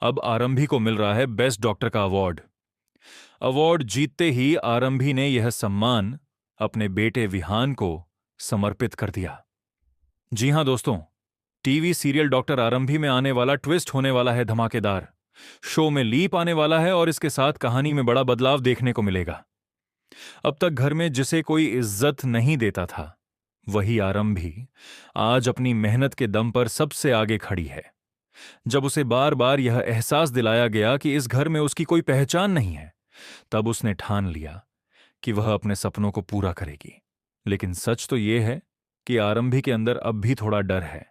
अब आरंभी को मिल रहा है बेस्ट डॉक्टर का अवार्ड। अवार्ड जीतते ही आरंभी ने यह सम्मान अपने बेटे विहान को समर्पित कर दिया। जी हां दोस्तों, टीवी सीरियल डॉक्टर आरंभी में आने वाला ट्विस्ट होने वाला है धमाकेदार। शो में लीप आने वाला है और इसके साथ कहानी में बड़ा बदलाव देखने को मिलेगा। अब तक घर में जिसे कोई इज्जत नहीं देता था, वही आरंभी आज अपनी मेहनत के दम पर सबसे आगे खड़ी है। जब उसे बार बार यह एहसास दिलाया गया कि इस घर में उसकी कोई पहचान नहीं है, तब उसने ठान लिया कि वह अपने सपनों को पूरा करेगी। लेकिन सच तो यह है कि आरंभी के अंदर अब भी थोड़ा डर है।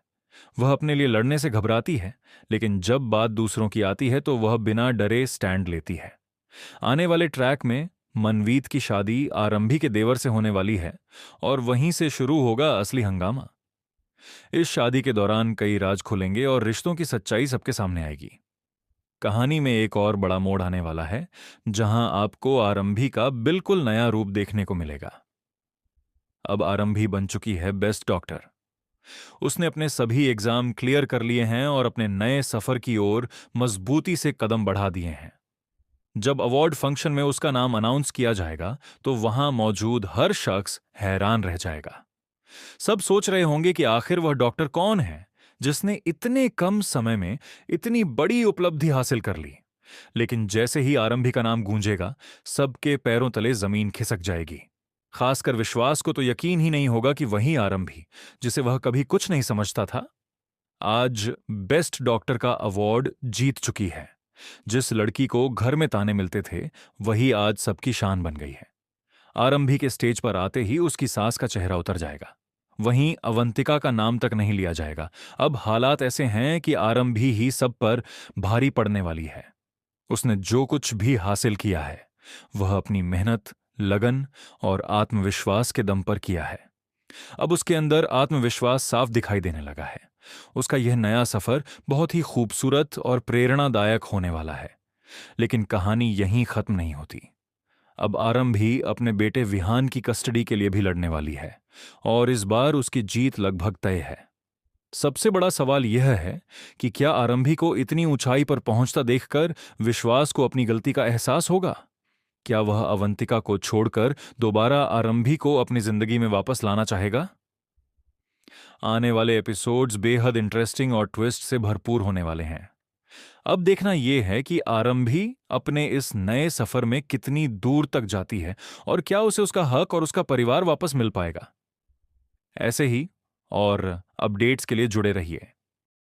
वह अपने लिए लड़ने से घबराती है, लेकिन जब बात दूसरों की आती है तो वह बिना डरे स्टैंड लेती है। आने वाले ट्रैक में मनवीत की शादी आरंभी के देवर से होने वाली है और वहीं से शुरू होगा असली हंगामा। इस शादी के दौरान कई राज खुलेंगे और रिश्तों की सच्चाई सबके सामने आएगी। कहानी में एक और बड़ा मोड़ आने वाला है, जहां आपको आरंभी का बिल्कुल नया रूप देखने को मिलेगा। अब आरंभी बन चुकी है बेस्ट डॉक्टर। उसने अपने सभी एग्जाम क्लियर कर लिए हैं और अपने नए सफर की ओर मजबूती से कदम बढ़ा दिए हैं। जब अवार्ड फंक्शन में उसका नाम अनाउंस किया जाएगा, तो वहां मौजूद हर शख्स हैरान रह जाएगा। सब सोच रहे होंगे कि आखिर वह डॉक्टर कौन है जिसने इतने कम समय में इतनी बड़ी उपलब्धि हासिल कर ली। लेकिन जैसे ही आरंभी का नाम गूंजेगा, सबके पैरों तले जमीन खिसक जाएगी। खासकर विश्वास को तो यकीन ही नहीं होगा कि वही आरंभी, जिसे वह कभी कुछ नहीं समझता था, आज बेस्ट डॉक्टर का अवार्ड जीत चुकी है। जिस लड़की को घर में ताने मिलते थे, वही आज सबकी शान बन गई है। आरंभी के स्टेज पर आते ही उसकी सास का चेहरा उतर जाएगा। वहीं अवंतिका का नाम तक नहीं लिया जाएगा। अब हालात ऐसे हैं कि आरंभी ही सब पर भारी पड़ने वाली है। उसने जो कुछ भी हासिल किया है, वह अपनी मेहनत, लगन और आत्मविश्वास के दम पर किया है। अब उसके अंदर आत्मविश्वास साफ दिखाई देने लगा है। उसका यह नया सफर बहुत ही खूबसूरत और प्रेरणादायक होने वाला है। लेकिन कहानी यहीं खत्म नहीं होती। अब आरंभी अपने बेटे विहान की कस्टडी के लिए भी लड़ने वाली है और इस बार उसकी जीत लगभग तय है। सबसे बड़ा सवाल यह है कि क्या आरंभी को इतनी ऊंचाई पर पहुंचता देखकर विश्वास को अपनी गलती का एहसास होगा? क्या वह अवंतिका को छोड़कर दोबारा आरंभी को अपनी जिंदगी में वापस लाना चाहेगा? आने वाले एपिसोड्स बेहद इंटरेस्टिंग और ट्विस्ट से भरपूर होने वाले हैं। अब देखना यह है कि आरंभी अपने इस नए सफर में कितनी दूर तक जाती है और क्या उसे उसका हक और उसका परिवार वापस मिल पाएगा। ऐसे ही और अपडेट्स के लिए जुड़े रहिए।